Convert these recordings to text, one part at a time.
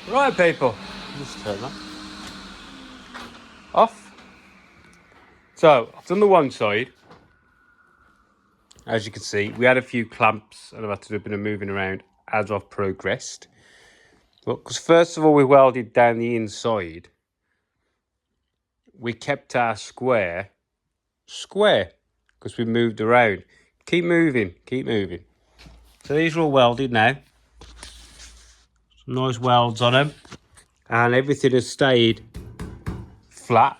Right, people. Just turn that off. So I've done the one side. As you can see, we had a few clamps and I've had to do a bit of moving around as I've progressed. Because first of all, we welded down the inside. We kept our square because we moved around. Keep moving, keep moving. So these are all welded now. Some nice welds on them. And everything has stayed flat.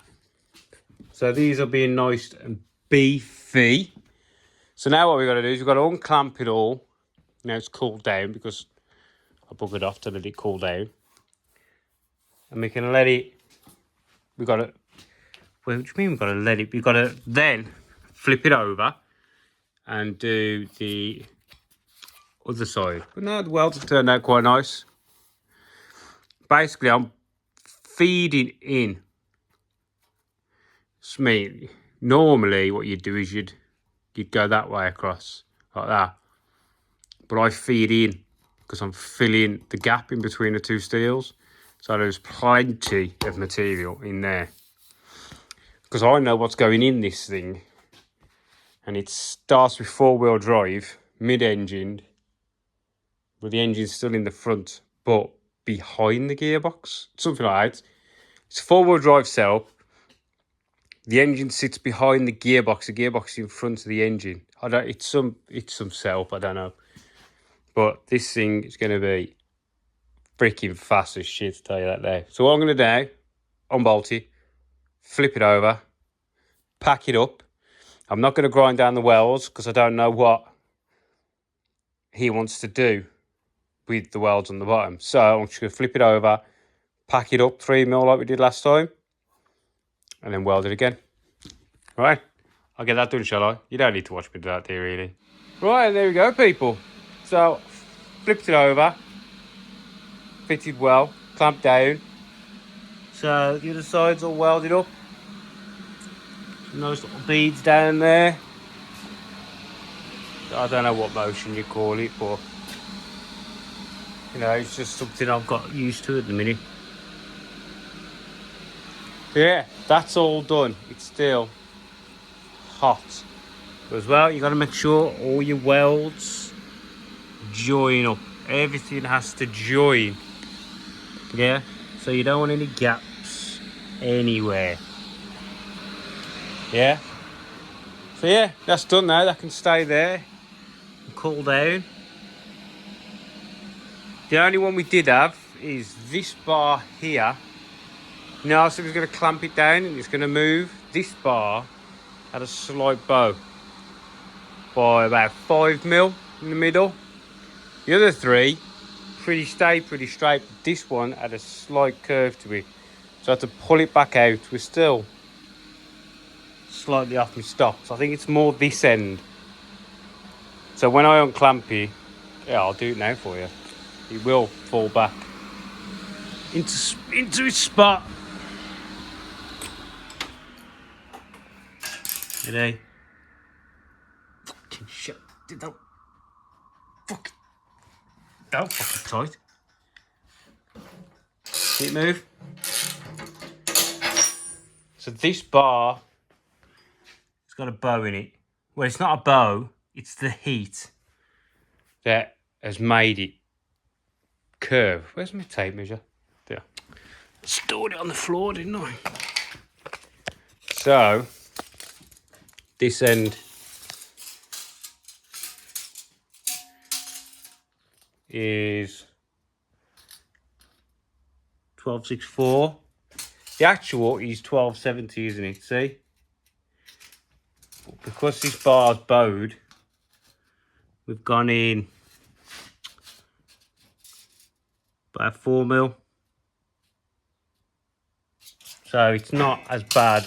So these are being nice and beefy. So now what we've got to do is we've got to unclamp it all. Now it's cooled down because I buggered off to let it cool down. And we can let it, we've got to, what do you mean we've got to let it? We've got to then flip it over and do the other side. But no, the welds have turned out quite nice. Basically, I'm feeding in. So normally what you'd do is you'd go that way across, like that. But I feed in because I'm filling the gap in between the two steels. So there's plenty of material in there. Because I know what's going in this thing. And it starts with four-wheel drive, mid-engined. But the engine's still in the front, but behind the gearbox. Something like that. It's a four-wheel drive cell. The engine sits behind the gearbox. The gearbox is in front of the engine. It's some setup, I don't know. But this thing is going to be freaking fast as shit, to tell you that now. So what I'm going to do, unbolt it, flip it over, pack it up. I'm not going to grind down the welds because I don't know what he wants to do with the welds on the bottom. So I'm just going to flip it over, pack it up 3mm like we did last time, and then weld it again. Right, I'll get that done, shall I? You don't need to watch me do that, do you, really? Right, there we go, people. So, flipped it over, fitted well, clamped down. So, the other side's all welded up. Some nice little beads down there. I don't know what motion you call it, but, you know, it's just something I've got used to at the minute. Yeah, that's all done. It's still hot. As well, you got to make sure all your welds join up. Everything has to join. Yeah, so you don't want any gaps anywhere. Yeah. So yeah, that's done now. That can stay there and cool down. The only one we did have is this bar here. Now, so we're going to clamp it down and it's going to move. This bar had a slight bow by about 5mm in the middle. The other three stayed pretty straight. This one had a slight curve to it, so I had to pull it back out. We're still slightly off my stop, so I think it's more this end. So when I unclamp it, yeah, I'll do it now for you. It will fall back into its spot. You know, fucking shit. Don't fucking tight. Keep move. So this bar, it's got a bow in it. Well, it's not a bow, it's the heat that has made it curve. Where's my tape measure? There. Stored it on the floor, didn't I? So, this end is 1264. The actual is 1270, isn't it? See? But because this bar's bowed, we've gone in about 4mm. So it's not as bad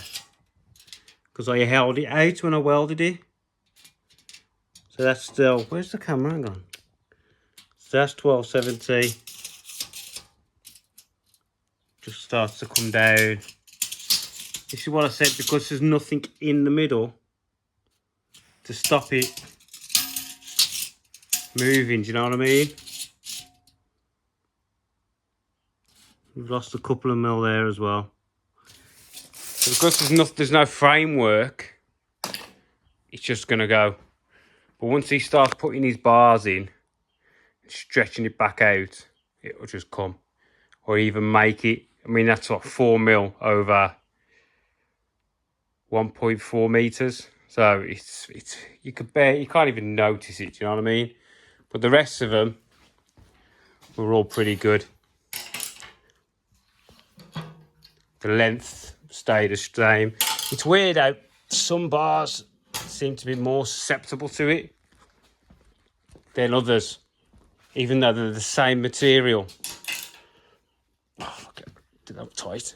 because I held it out when I welded it. So that's still, where's the camera? Hang on. So that's 1270. Just starts to come down. This is what I said, because there's nothing in the middle to stop it moving, do you know what I mean? We've lost a couple of mil there as well. So because there's no framework, it's just going to go. But once he starts putting his bars in, stretching it back out, it'll just come. Or even make it, I mean, that's what, 4 mil over 1.4 meters. So it's you can't even notice it, do you know what I mean? But the rest of them were all pretty good. The length stayed the same. It's weird how some bars seem to be more susceptible to it than others, even though they're the same material. Oh, fuck it. Did that tight.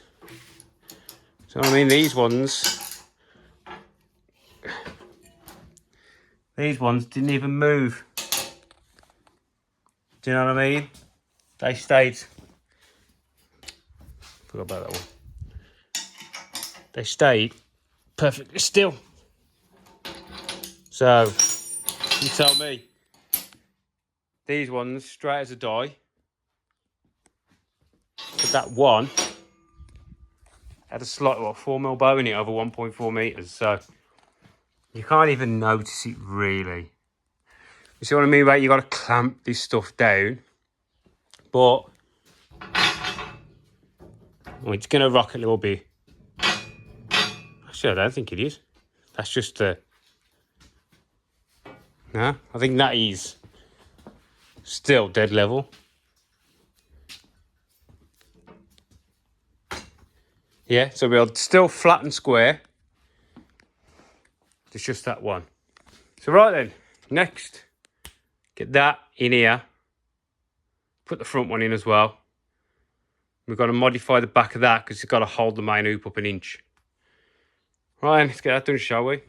So I mean, these ones didn't even move. Do you know what I mean? They stayed. Forgot about that one. They stayed perfectly still. So you tell me. These ones straight as a die. But that one had a slight 4 mil bow in it over 1.4 meters. So you can't even notice it really. You see what I mean, right? You got to clamp this stuff down. But it's going to rock a little bit. Actually, I don't think it is. That's just no, I think that is still dead level. Yeah, so we're still flat and square. It's just that one. So right then, next, get that in here. Put the front one in as well. We've got to modify the back of that because it's got to hold the main hoop up an inch. Right, let's get that done, shall we?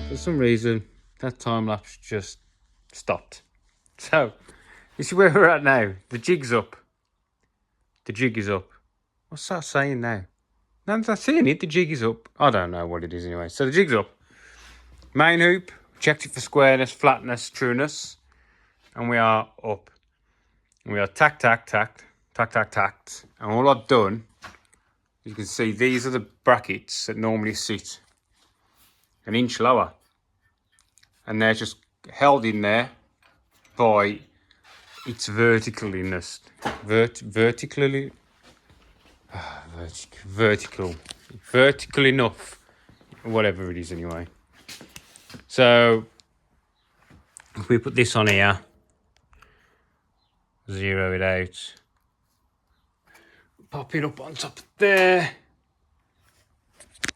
For some reason, that time lapse just stopped. So, this is where we're at now. The jig's up. The jig is up. What's that saying now? No, I'm not saying it. The jig is up. I don't know what it is anyway. So the jig's up. Main hoop. Checked it for squareness, flatness, trueness. And we are up. And we are tacked. And all I've done, you can see these are the brackets that normally sit an inch lower. And they're just held in there by its verticaliness. Vertical enough. Whatever it is anyway. So, if we put this on here, zero it out, pop it up on top there.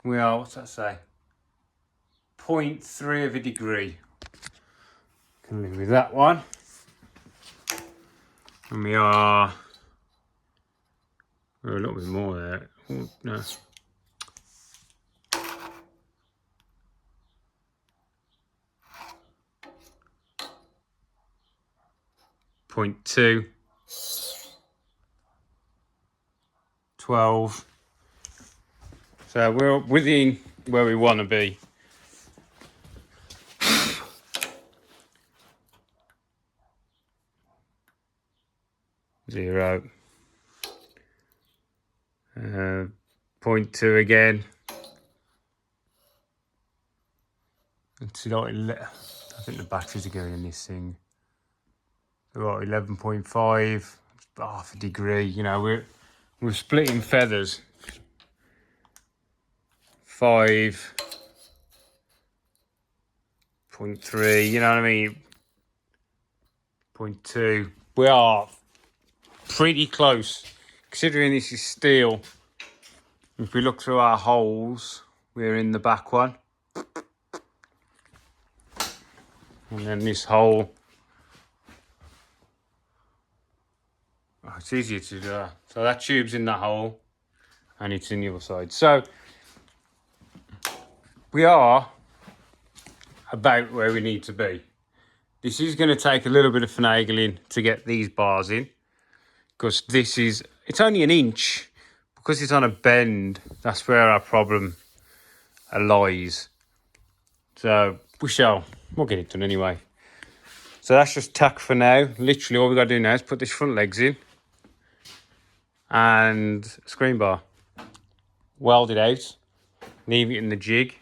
We are, what's that say? 0.3 of a degree. Can live with that one. And we're a little bit more there. Oh, no. Point 2. 12. So we're within where we want to be. Zero. 0.2 again. It's like, I think the batteries are going in this thing. About 11.5, half a degree. You know, we're splitting feathers. 5.3. You know what I mean? 0.2. We are pretty close, considering this is steel. If we look through our holes, we're in the back one. And then this hole. Oh, it's easier to do that. So that tube's in that hole and it's in the other side. So we are about where we need to be. This is going to take a little bit of finagling to get these bars in, because it's only an inch, because it's on a bend. That's where our problem lies. So we'll get it done anyway. So that's just tack for now. Literally all we got to do now is put this front legs in and screen bar, weld it out, leave it in the jig.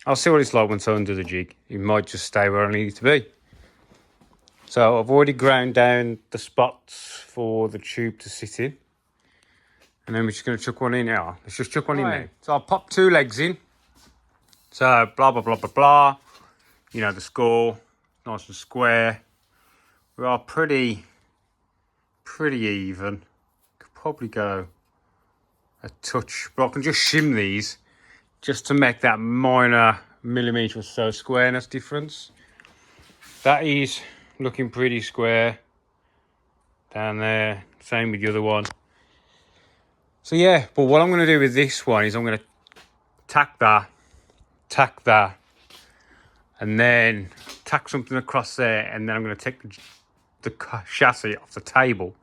I'll see what it's like once I undo the jig. It might just stay where I need it to be. So I've already ground down the spots for the tube to sit in, and then we're just going to chuck one in now. Let's just chuck one in now. So I'll pop 2 legs in. So blah blah blah blah blah, you know the score, nice and square. We are pretty even. Could probably go a touch, but I can just shim these just to make that minor millimetre or so squareness difference. That is looking pretty square down there. Same with the other one. So yeah, but what I'm going to do with this one is I'm going to tack that, and then tack something across there, and then I'm going to take the chassis off the table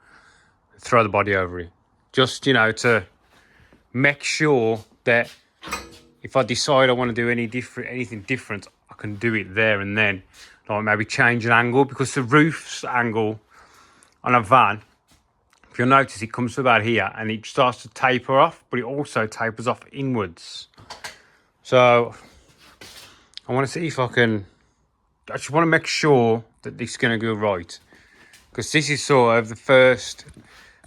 and throw the body over it. Just, you know, to make sure that if I decide I want to do anything different, I can do it there and then. Like maybe change an angle, because the roof's angle on a van, if you'll notice, it comes to about here and it starts to taper off, but it also tapers off inwards. So I want to see if I just want to make sure that this is going to go right, because this is sort of the first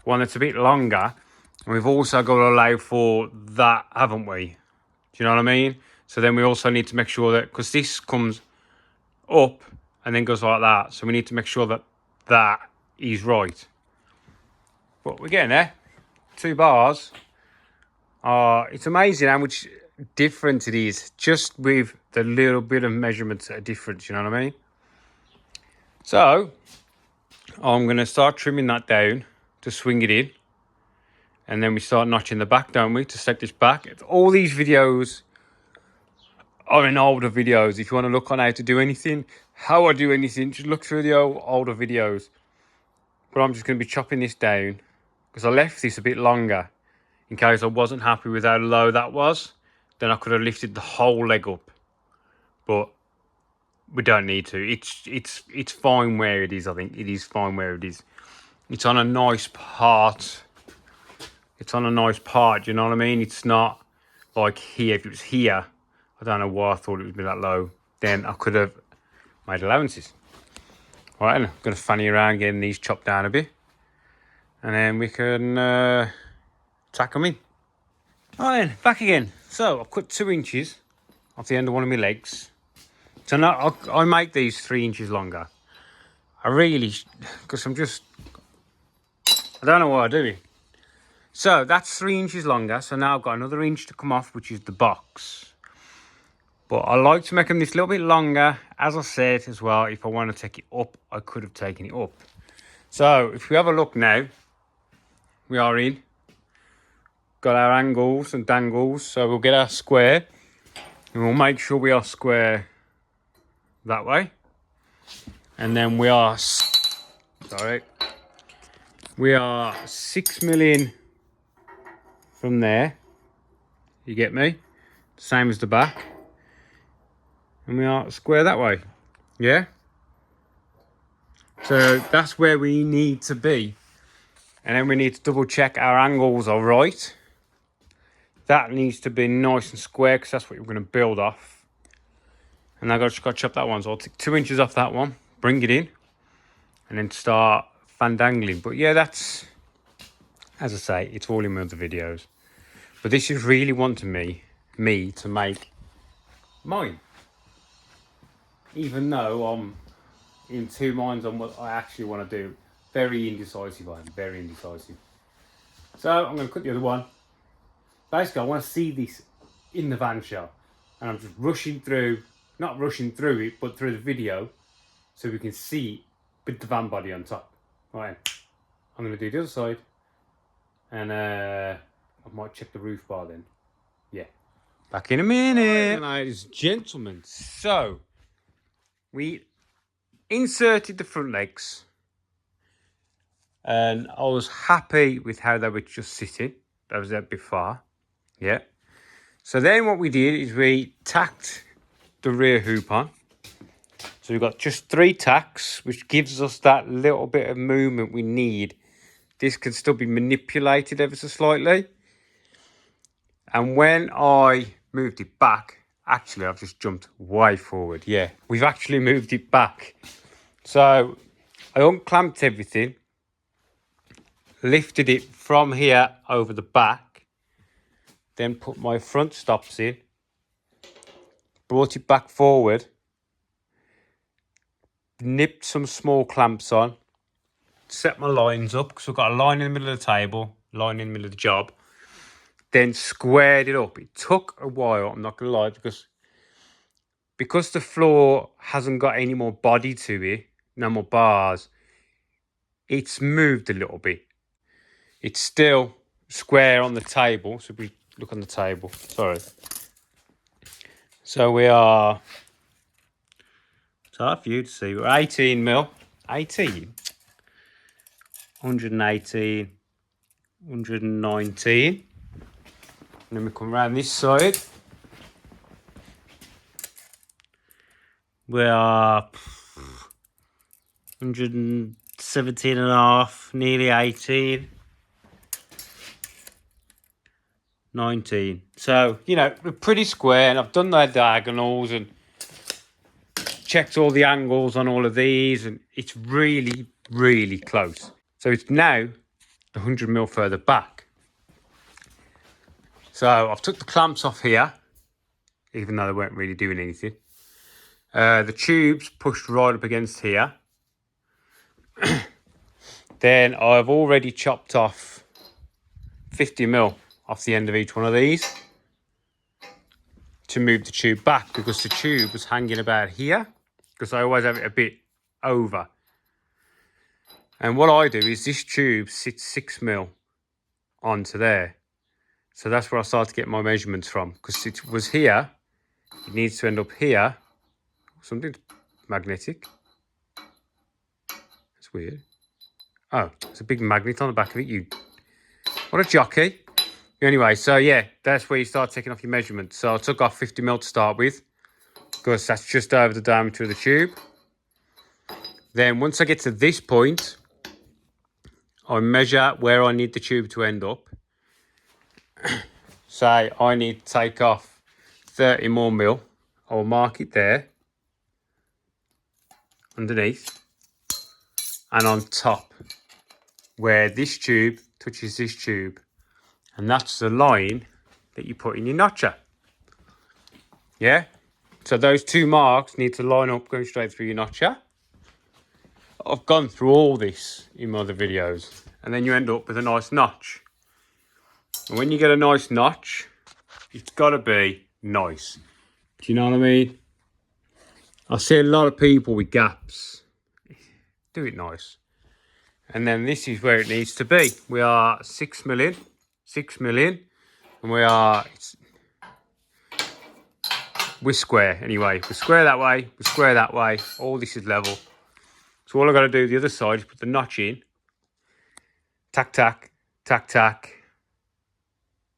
one that's a bit longer, and we've also got to allow for that, haven't we? Do you know what I mean? So then we also need to make sure that, because this comes up and then goes like that, so we need to make sure that that is right. But we're getting there. 2 bars. It's amazing how much different it is, just with the little bit of measurements that are different, you know what I mean? So I'm going to start trimming that down to swing it in, and then we start notching the back, don't we, to set this back. All these videos are in older videos. If you want to look on how to do anything, how I do anything, just look through the older videos. But I'm just going to be chopping this down, because I left this a bit longer in case I wasn't happy with how low that was. Then I could have lifted the whole leg up, but we don't need to. It's fine where it is. I think it is fine where it is. It's on a nice part. It's on a nice part. You know what I mean? It's not like here. If it was here, I don't know why I thought it would be that low. Then I could have made allowances. All right, I'm going to fanny around getting these chopped down a bit, and then we can tack them in. All right, then, back again. So I've cut 2 inches off the end of one of my legs. So now I make these 3 inches longer. I really, because I don't know why I do it. So that's 3 inches longer. So now I've got another inch to come off, which is the box. But I like to make them this little bit longer. As I said as well, if I want to take it up, I could have taken it up. So if we have a look now, we are in. Got our angles and dangles. So we'll get our square, and we'll make sure we are square that way. And then we are 6 mm from there. You get me? Same as the back. And we are square that way. Yeah? So that's where we need to be. And then we need to double check our angles are right. That needs to be nice and square, because that's what we're going to build off. And I've just got to chop that one. So I'll take 2 inches off that one, bring it in, and then start fandangling. But yeah, that's, as I say, it's all in my other videos. But this is really wanting me to make mine. Even though I'm in 2 minds on what I actually want to do. Very indecisive, I am, very indecisive. So I'm going to cut the other one. Basically, I want to see this in the van shell. And I'm just rushing through, not rushing through it, but through the video, so we can see it with the van body on top. Right, I'm going to do the other side. And I might check the roof bar then. Yeah. Back in a minute. Ladies and gentlemen. So, we inserted the front legs, and I was happy with how they were just sitting. That was there before, yeah. So then what we did is we tacked the rear hoop on. So we've got just 3 tacks, which gives us that little bit of movement we need. This can still be manipulated ever so slightly. And when I moved it back, actually I've just jumped way forward. Yeah, we've actually moved it back. So I unclamped everything, lifted it from here over the back, then put my front stops in, brought it back forward, nipped some small clamps on, set my lines up, because I've got a line in the middle of the table, line in the middle of the job, then squared it up. It took a while, I'm not going to lie, because the floor hasn't got any more body to it, no more bars, it's moved a little bit. It's still square on the table. So we look on the table, sorry. So we are, it's hard for you to see, we're 18 mil, 18, 118, 119. And then we come around this side. We are 117 and a half, nearly 18. 19. So, you know, we're pretty square, and I've done their diagonals and checked all the angles on all of these, and it's really, really close. So it's now 100 mil further back. So I've took the clamps off here, even though they weren't really doing anything. The tubes pushed right up against here. Then I've already chopped off 50 mil off the end of each one of these to move the tube back, because the tube was hanging about here, because I always have it a bit over. And what I do is this tube sits 6 mil onto there. So that's where I start to get my measurements from, because it was here, it needs to end up here. Something magnetic. That's weird. Oh, there's a big magnet on the back of it. You, what a jockey. Anyway, so yeah, that's where you start taking off your measurements. So I took off 50 mil to start with, because that's just over the diameter of the tube. Then once I get to this point, I measure where I need the tube to end up. Say I need to take off 30 more mil. I'll mark it there, underneath, and on top, where this tube touches this tube. And that's the line that you put in your notcher. Yeah? So those 2 marks need to line up going straight through your notcher. I've gone through all this in my other videos. And then you end up with a nice notch. And when you get a nice notch, it's got to be nice. Do you know what I mean? I see a lot of people with gaps. Do it nice. And then this is where it needs to be. We are 6 million, and we're square anyway. We're square that way, we're square that way. All this is level. So all I've got to do the other side is put the notch in. Tack, tack, tack, tack.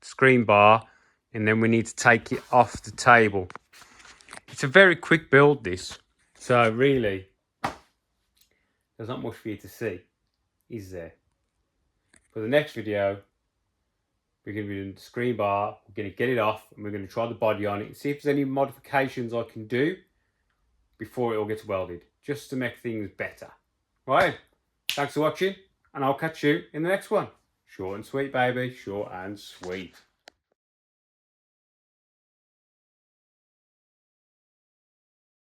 Screen bar. And then we need to take it off the table. It's a very quick build, this. So really, there's not much for you to see, is there? For the next video, we're going to be doing the screen bar, we're going to get it off, and we're going to try the body on it and see if there's any modifications I can do before it all gets welded, just to make things better. Right, thanks for watching, and I'll catch you in the next one. Short and sweet, baby, short and sweet.